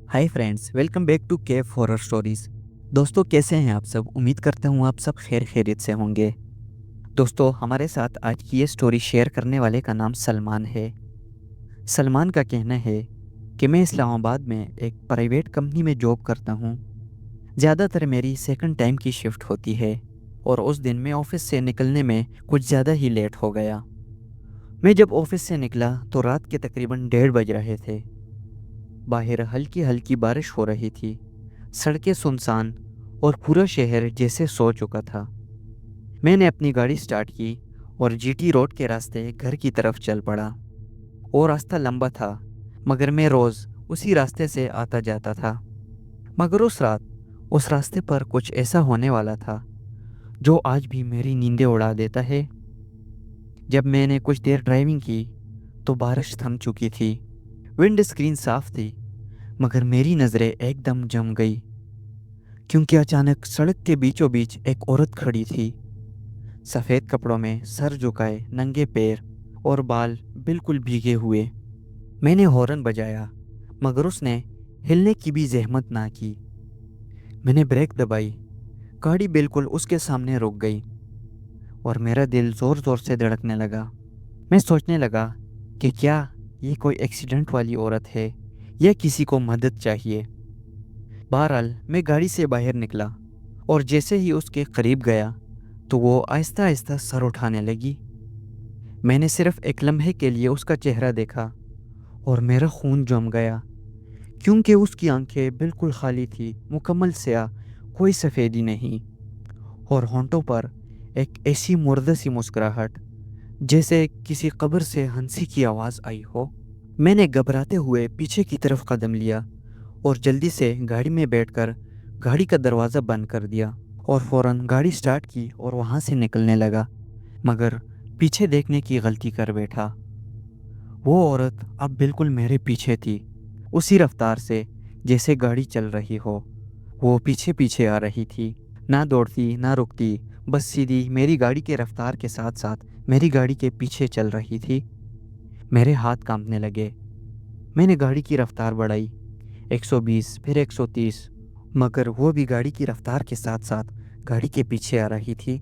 Hi friends, welcome back to केफ horror stories. दोस्तों, कैसे हैं आप सब? उम्मीद करता हूँ आप सब खैर खैरियत से होंगे। दोस्तों, हमारे साथ आज की ये स्टोरी शेयर करने वाले का नाम सलमान है। सलमान का कहना है कि मैं इस्लामाबाद में एक प्राइवेट कंपनी में जॉब करता हूँ। ज़्यादातर मेरी सेकंड टाइम की शिफ्ट होती है और उस दिन मैं ऑफिस से निकलने में कुछ ज़्यादा ही लेट हो गया। मैं जब ऑफिस से निकला तो रात के तकरीबन 1:30 बज रहे थे। बाहर हल्की हल्की बारिश हो रही थी। सड़कें सुनसान और पूरा शहर जैसे सो चुका था। मैंने अपनी गाड़ी स्टार्ट की और जीटी रोड के रास्ते घर की तरफ चल पड़ा। वो रास्ता लंबा था, मगर मैं रोज़ उसी रास्ते से आता जाता था। मगर उस रात उस रास्ते पर कुछ ऐसा होने वाला था जो आज भी मेरी नींदें उड़ा देता है। जब मैंने कुछ देर ड्राइविंग की तो बारिश थम चुकी थी। विंड स्क्रीन साफ थी, मगर मेरी नज़रें एकदम जम गई, क्योंकि अचानक सड़क के बीचों बीच एक औरत खड़ी थी। सफ़ेद कपड़ों में, सर झुकाए, नंगे पैर और बाल बिल्कुल भीगे हुए। मैंने हॉर्न बजाया, मगर उसने हिलने की भी जहमत ना की। मैंने ब्रेक दबाई, गाड़ी बिल्कुल उसके सामने रुक गई और मेरा दिल ज़ोर ज़ोर से धड़कने लगा। मैं सोचने लगा कि क्या ये कोई एक्सीडेंट वाली औरत है या किसी को मदद चाहिए। बहरहाल मैं गाड़ी से बाहर निकला और जैसे ही उसके करीब गया तो वो आहिस्ता आहिस्ता सर उठाने लगी। मैंने सिर्फ एक लम्हे के लिए उसका चेहरा देखा और मेरा खून जम गया, क्योंकि उसकी आंखें बिल्कुल खाली थी, मुकम्मल स्याह, कोई सफ़ेदी नहीं। और होंठों पर एक ऐसी मुर्दा सी मुस्कुराहट जैसे किसी कब्र से हंसी की आवाज़ आई हो। मैंने घबराते हुए पीछे की तरफ कदम लिया और जल्दी से गाड़ी में बैठकर गाड़ी का दरवाज़ा बंद कर दिया और फ़ौरन गाड़ी स्टार्ट की और वहाँ से निकलने लगा। मगर पीछे देखने की गलती कर बैठा। वो औरत अब बिल्कुल मेरे पीछे थी, उसी रफ्तार से जैसे गाड़ी चल रही हो। वो पीछे पीछे आ रही थी, ना दौड़ती ना रुकती, बस सीधी मेरी गाड़ी के रफ्तार के साथ साथ मेरी गाड़ी के पीछे चल रही थी। मेरे हाथ कांपने लगे। मैंने गाड़ी की रफ्तार बढ़ाई, 120, फिर 130, मगर वो भी गाड़ी की रफ्तार के साथ साथ गाड़ी के पीछे आ रही थी।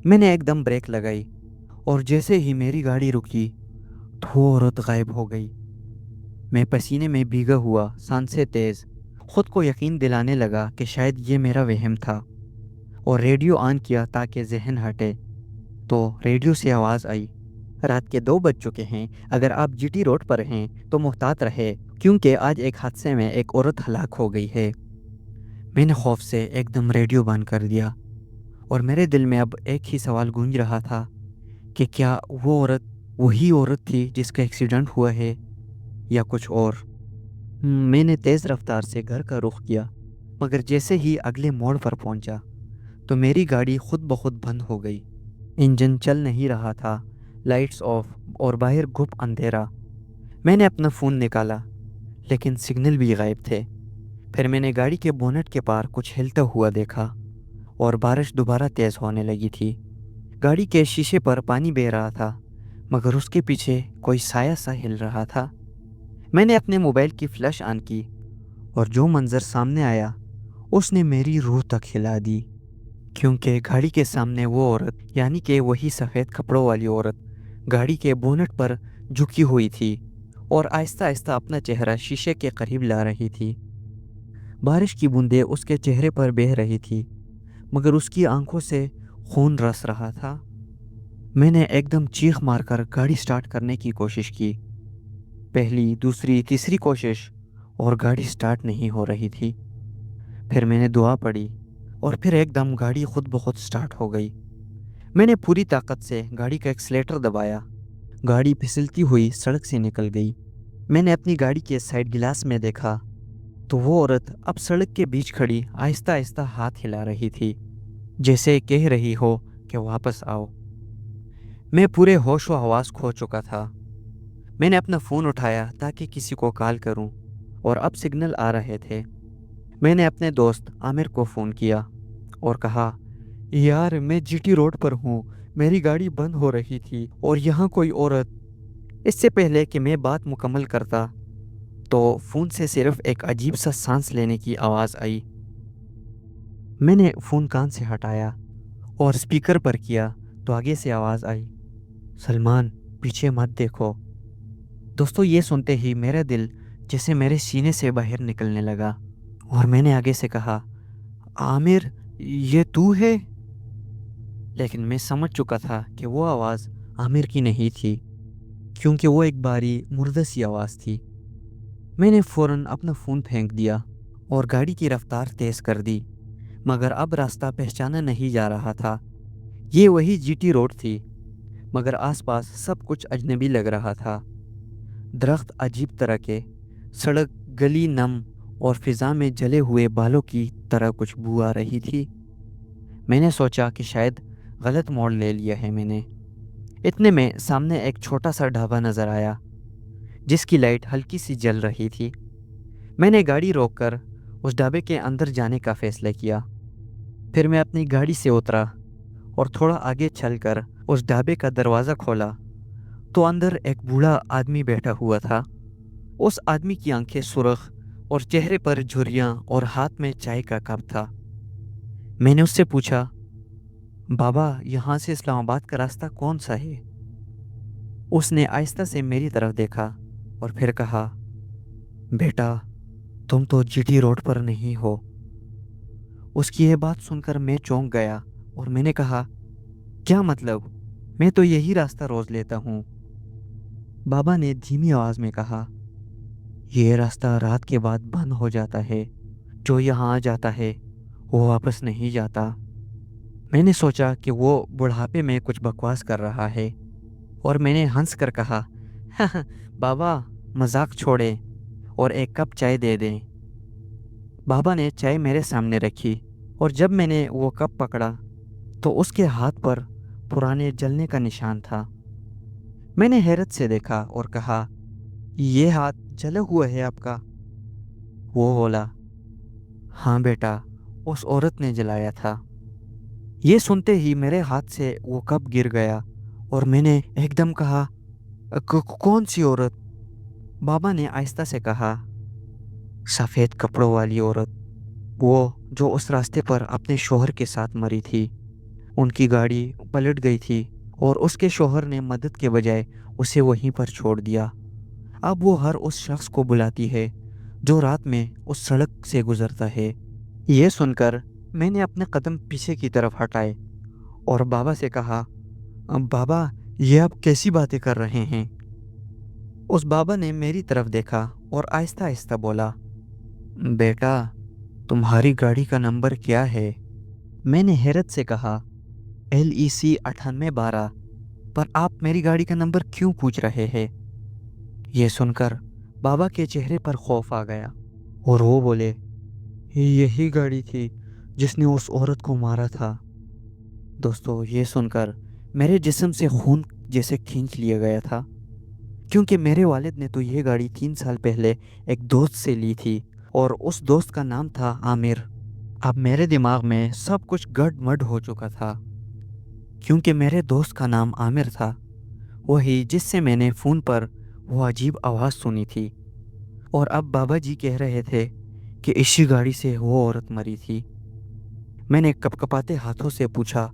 मैंने एकदम ब्रेक लगाई और जैसे ही मेरी गाड़ी रुकी तो वो औरत गायब हो गई। मैं पसीने में भीगा हुआ, सांसें तेज, खुद को यकीन दिलाने लगा कि शायद ये मेरा वहम था, और रेडियो ऑन किया ताकि जहन हटे। तो रेडियो से आवाज़ आई, रात के 2 बज चुके हैं, अगर आप जीटी रोड पर हैं तो मुहतात रहे, क्योंकि आज एक हादसे में एक औरत हलाक हो गई है। मैंने खौफ से एकदम रेडियो बंद कर दिया और मेरे दिल में अब एक ही सवाल गूंज रहा था कि क्या वो औरत वही औरत थी जिसका एक्सीडेंट हुआ है या कुछ और। मैंने तेज़ रफ्तार से घर का रुख किया, मगर जैसे ही अगले मोड़ पर पहुंचा तो मेरी गाड़ी खुद ब खुद बंद हो गई। इंजन चल नहीं रहा था, लाइट्स ऑफ और बाहर घुप अंधेरा। मैंने अपना फ़ोन निकाला, लेकिन सिग्नल भी गायब थे। फिर मैंने गाड़ी के बोनट के पार कुछ हिलता हुआ देखा और बारिश दोबारा तेज़ होने लगी थी। गाड़ी के शीशे पर पानी बह रहा था, मगर उसके पीछे कोई साया सा हिल रहा था। मैंने अपने मोबाइल की फ्लैश ऑन की और जो मंजर सामने आया उसने मेरी रूह तक हिला दी, क्योंकि गाड़ी के सामने वो औरत, यानी कि वही सफ़ेद कपड़ों वाली औरत, गाड़ी के बोनट पर झुकी हुई थी और आहिस्ता आहिस्ता अपना चेहरा शीशे के करीब ला रही थी। बारिश की बूंदें उसके चेहरे पर बह रही थी, मगर उसकी आंखों से खून रस रहा था। मैंने एकदम चीख मारकर गाड़ी स्टार्ट करने की कोशिश की। पहली, दूसरी, तीसरी कोशिश, और गाड़ी स्टार्ट नहीं हो रही थी। फिर मैंने दुआ पढ़ी और फिर एकदम गाड़ी खुद ब खुद स्टार्ट हो गई। मैंने पूरी ताकत से गाड़ी का एक्सीलेटर दबाया। गाड़ी फिसलती हुई सड़क से निकल गई। मैंने अपनी गाड़ी के साइड गिलास में देखा तो वो औरत अब सड़क के बीच खड़ी आहिस्ता आहिस्ता हाथ हिला रही थी, जैसे कह रही हो कि वापस आओ। मैं पूरे होश व हवास खो चुका था। मैंने अपना फ़ोन उठाया ताकि किसी को कॉल करूं, और अब सिग्नल आ रहे थे। मैंने अपने दोस्त आमिर को फ़ोन किया और कहा, यार मैं जीटी रोड पर हूँ, मेरी गाड़ी बंद हो रही थी और यहाँ कोई औरत। इससे पहले कि मैं बात मुकम्मल करता तो फ़ोन से सिर्फ एक अजीब सा सांस लेने की आवाज़ आई। मैंने फ़ोन कान से हटाया और स्पीकर पर किया तो आगे से आवाज़ आई, सलमान पीछे मत देखो। दोस्तों ये सुनते ही मेरा दिल जैसे मेरे सीने से बाहर निकलने लगा और मैंने आगे से कहा, आमिर ये तू है? लेकिन मैं समझ चुका था कि वो आवाज़ आमिर की नहीं थी, क्योंकि वो एक बारी मुर्दा सी आवाज़ थी। मैंने फ़ौरन अपना फ़ोन फेंक दिया और गाड़ी की रफ़्तार तेज़ कर दी, मगर अब रास्ता पहचाना नहीं जा रहा था। ये वही जीटी रोड थी, मगर आसपास सब कुछ अजनबी लग रहा था। दरख्त अजीब तरह के, सड़क गली नम और फिज़ा में जले हुए बालों की तरह कुछ बू आ रही थी। मैंने सोचा कि शायद गलत मोड़ ले लिया है मैंने। इतने में सामने एक छोटा सा ढाबा नज़र आया, जिसकी लाइट हल्की सी जल रही थी। मैंने गाड़ी रोककर उस ढाबे के अंदर जाने का फ़ैसला किया। फिर मैं अपनी गाड़ी से उतरा और थोड़ा आगे चलकर उस ढाबे का दरवाज़ा खोला तो अंदर एक बूढ़ा आदमी बैठा हुआ था। उस आदमी की आंखें सुर्ख और चेहरे पर झुर्रियाँ और हाथ में चाय का कप था। मैंने उससे पूछा, बाबा यहाँ से इस्लामाबाद का रास्ता कौन सा है? उसने आहिस्ता से मेरी तरफ देखा और फिर कहा, बेटा तुम तो जीटी रोड पर नहीं हो। उसकी यह बात सुनकर मैं चौंक गया और मैंने कहा, क्या मतलब? मैं तो यही रास्ता रोज़ लेता हूँ। बाबा ने धीमी आवाज़ में कहा, यह रास्ता रात के बाद बंद हो जाता है। जो यहाँ आ जाता है वो वापस नहीं जाता। मैंने सोचा कि वो बुढ़ापे में कुछ बकवास कर रहा है और मैंने हंस कर कहा, बाबा मजाक छोड़ें और एक कप चाय दे दें। बाबा ने चाय मेरे सामने रखी और जब मैंने वो कप पकड़ा तो उसके हाथ पर पुराने जलने का निशान था। मैंने हैरत से देखा और कहा, ये हाथ जला हुआ है आपका? वो बोला, हाँ बेटा, उस औरत ने जलाया था। ये सुनते ही मेरे हाथ से वो कप गिर गया और मैंने एकदम कहा, कौन सी औरत? बाबा ने आहिस्ता से कहा, सफ़ेद कपड़ों वाली औरत, वो जो उस रास्ते पर अपने शौहर के साथ मरी थी। उनकी गाड़ी पलट गई थी और उसके शौहर ने मदद के बजाय उसे वहीं पर छोड़ दिया। अब वो हर उस शख्स को बुलाती है जो रात में उस सड़क से गुजरता है। ये सुनकर मैंने अपने कदम पीछे की तरफ हटाए और बाबा से कहा, बाबा ये आप कैसी बातें कर रहे हैं? उस बाबा ने मेरी तरफ देखा और आहिस्ता आहिस्ता बोला, बेटा तुम्हारी गाड़ी का नंबर क्या है? मैंने हैरत से कहा, LEC 9812। पर आप मेरी गाड़ी का नंबर क्यों पूछ रहे हैं? ये सुनकर बाबा के चेहरे पर खौफ आ गया और वो बोले, यही गाड़ी थी जिसने उस औरत को मारा था। दोस्तों ये सुनकर मेरे जिस्म से खून जैसे खींच लिया गया था, क्योंकि मेरे वालिद ने तो ये गाड़ी 3 साल पहले एक दोस्त से ली थी और उस दोस्त का नाम था आमिर। अब मेरे दिमाग में सब कुछ गड़बड़ हो चुका था, क्योंकि मेरे दोस्त का नाम आमिर था, वही जिससे मैंने फ़ोन पर वो अजीब आवाज़ सुनी थी। और अब बाबा जी कह रहे थे कि इसी गाड़ी से वो औरत मरी थी। मैंने कपकपाते हाथों से पूछा,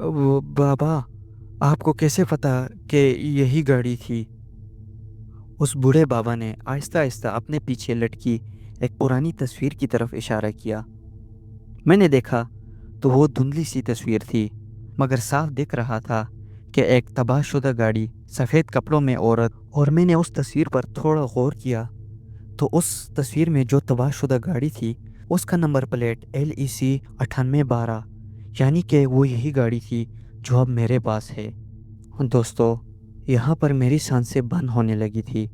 बाबा आपको कैसे पता कि यही गाड़ी थी? उस बूढ़े बाबा ने आहिस्ता आहिस्ता अपने पीछे लटकी एक पुरानी तस्वीर की तरफ इशारा किया। मैंने देखा तो वो धुंधली सी तस्वीर थी, मगर साफ दिख रहा था कि एक तबाहशुदा गाड़ी, सफ़ेद कपड़ों में औरत। और मैंने उस तस्वीर पर थोड़ा गौर किया तो उस तस्वीर में जो तबाहशुदा गाड़ी थी उसका नंबर प्लेट LEC 9812, यानी कि वो यही गाड़ी थी जो अब मेरे पास है। दोस्तों यहाँ पर मेरी सांसें बंद होने लगी थी,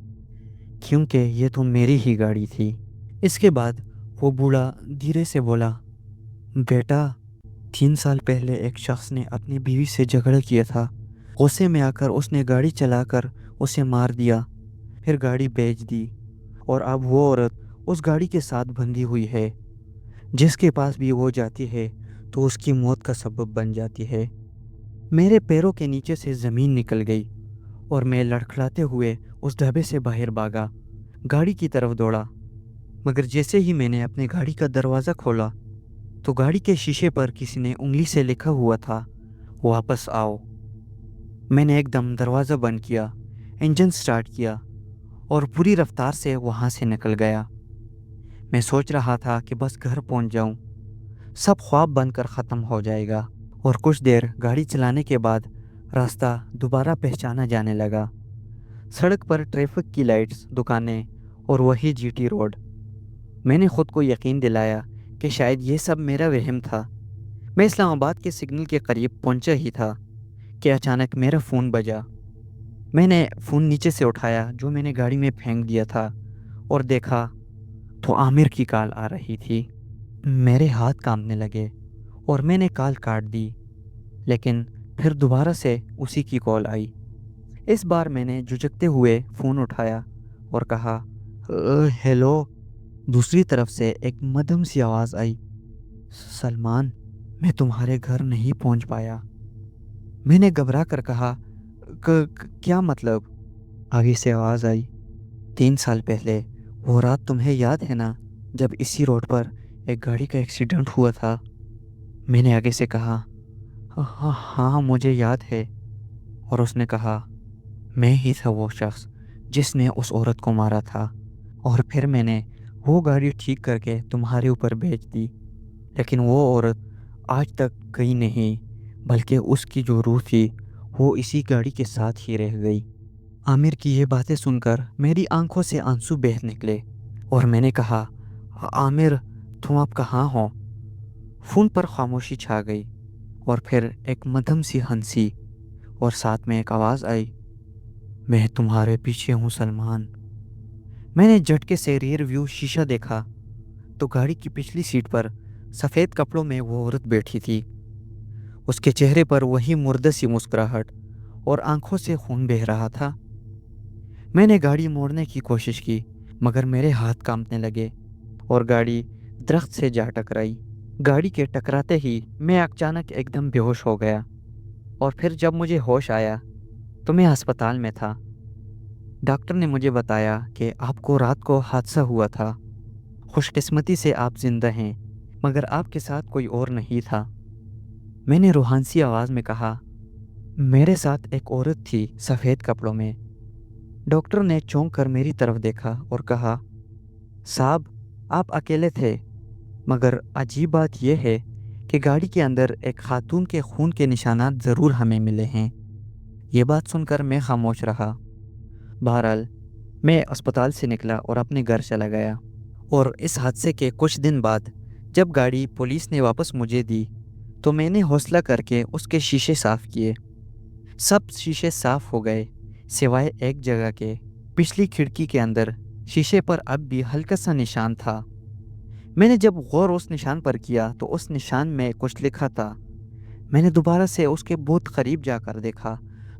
क्योंकि ये तो मेरी ही गाड़ी थी। इसके बाद वो बूढ़ा धीरे से बोला, बेटा 3 साल पहले एक शख्स ने अपनी बीवी से झगड़ा किया था। गुस्से में आकर उसने गाड़ी चलाकर उसे मार दिया, फिर गाड़ी बेच दी और अब वो औरत उस गाड़ी के साथ बंधी हुई है। जिसके पास भी वो जाती है तो उसकी मौत का सबब बन जाती है। मेरे पैरों के नीचे से ज़मीन निकल गई और मैं लड़खड़ाते हुए उस ढाबे से बाहर भागा। गाड़ी की तरफ दौड़ा, मगर जैसे ही मैंने अपनी गाड़ी का दरवाज़ा खोला तो गाड़ी के शीशे पर किसी ने उंगली से लिखा हुआ था, वापस आओ। मैंने एकदम दरवाज़ा बंद किया, इंजन स्टार्ट किया और पूरी रफ्तार से वहाँ से निकल गया। मैं सोच रहा था कि बस घर पहुँच जाऊँ, सब ख्वाब बनकर ख़त्म हो जाएगा। और कुछ देर गाड़ी चलाने के बाद रास्ता दोबारा पहचाना जाने लगा। सड़क पर ट्रैफिक की लाइट्स, दुकानें और वही जीटी रोड। मैंने ख़ुद को यकीन दिलाया कि शायद ये सब मेरा वहम था। मैं इस्लामाबाद के सिग्नल के करीब पहुंचा ही था कि अचानक मेरा फ़ोन बजा। मैंने फ़ोन नीचे से उठाया जो मैंने गाड़ी में फेंक दिया था और देखा तो आमिर की कॉल आ रही थी। मेरे हाथ कांपने लगे और मैंने कॉल काट दी, लेकिन फिर दोबारा से उसी की कॉल आई। इस बार मैंने झुझकते हुए फ़ोन उठाया और कहा, हेलो।" दूसरी तरफ से एक मध्यम सी आवाज़ आई, "सलमान, मैं तुम्हारे घर नहीं पहुंच पाया।" मैंने घबरा कर कहा, क्या मतलब?" आगे से आवाज़ आई, "3 साल पहले वो रात तुम्हें याद है ना, जब इसी रोड पर एक गाड़ी का एक्सीडेंट हुआ था?" मैंने आगे से कहा, हाँ हाँ मुझे याद है।" और उसने कहा, "मैं ही था वो शख्स जिसने उस औरत को मारा था, और फिर मैंने वो गाड़ी ठीक करके तुम्हारे ऊपर भेज दी, लेकिन वो औरत आज तक गई नहीं, बल्कि उसकी जो रूह थी वो इसी गाड़ी के साथ ही रह गई।" आमिर की ये बातें सुनकर मेरी आंखों से आंसू बह निकले और मैंने कहा, आमिर, तुम अब कहाँ हो?" फ़ोन पर खामोशी छा गई और फिर एक मध्यम सी हंसी और साथ में एक आवाज़ आई, "मैं तुम्हारे पीछे हूँ सलमान।" मैंने झटके से रियर व्यू शीशा देखा तो गाड़ी की पिछली सीट पर सफ़ेद कपड़ों में वो औरत बैठी थी। उसके चेहरे पर वही मुर्दा-सी मुस्कुराहट और आंखों से खून बह रहा था। मैंने गाड़ी मोड़ने की कोशिश की, मगर मेरे हाथ कांपने लगे और गाड़ी दरख्त से जा टकराई। गाड़ी के टकराते ही मैं अचानक एकदम बेहोश हो गया और फिर जब मुझे होश आया तो मैं अस्पताल में था। डॉक्टर ने मुझे बताया कि आपको रात को हादसा हुआ था। खुशकिस्मती से आप जिंदा हैं, मगर आपके साथ कोई और नहीं था। मैंने रूहानी आवाज़ में कहा, "मेरे साथ एक औरत थी सफ़ेद कपड़ों में।" डॉक्टर ने चौंक कर मेरी तरफ देखा और कहा, "साहब, आप अकेले थे, मगर अजीब बात यह है कि गाड़ी के अंदर एक खातून के खून के निशानात ज़रूर हमें मिले हैं।" ये बात सुनकर मैं खामोश रहा। बहरहाल मैं अस्पताल से निकला और अपने घर चला गया। और इस हादसे के कुछ दिन बाद जब गाड़ी पुलिस ने वापस मुझे दी तो मैंने हौसला करके उसके शीशे साफ़ किए। सब शीशे साफ़ हो गए सिवाय एक जगह के। पिछली खिड़की के अंदर शीशे पर अब भी हल्का सा निशान था। मैंने जब गौर उस निशान पर किया तो उस निशान में कुछ लिखा था। मैंने दोबारा से उसके बहुत करीब जाकर देखा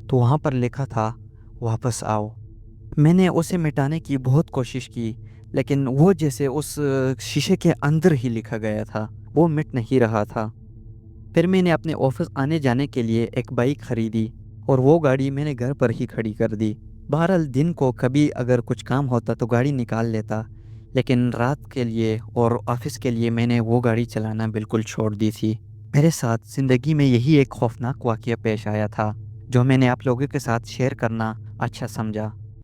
तो वहाँ पर लिखा था, वापस आओ। मैंने उसे मिटाने की बहुत कोशिश की, लेकिन वो जैसे उस शीशे के अंदर ही लिखा गया था, वो मिट नहीं रहा था। फिर मैंने अपने ऑफिस आने जाने के लिए एक बाइक ख़रीदी और वो गाड़ी मैंने घर पर ही खड़ी कर दी। बहरहाल दिन को कभी अगर कुछ काम होता तो गाड़ी निकाल लेता, लेकिन रात के लिए और ऑफिस के लिए मैंने वो गाड़ी चलाना बिल्कुल छोड़ दी थी। मेरे साथ ज़िंदगी में यही एक खौफनाक वाक़या पेश आया था जो मैंने आप लोगों के साथ शेयर करना अच्छा समझा।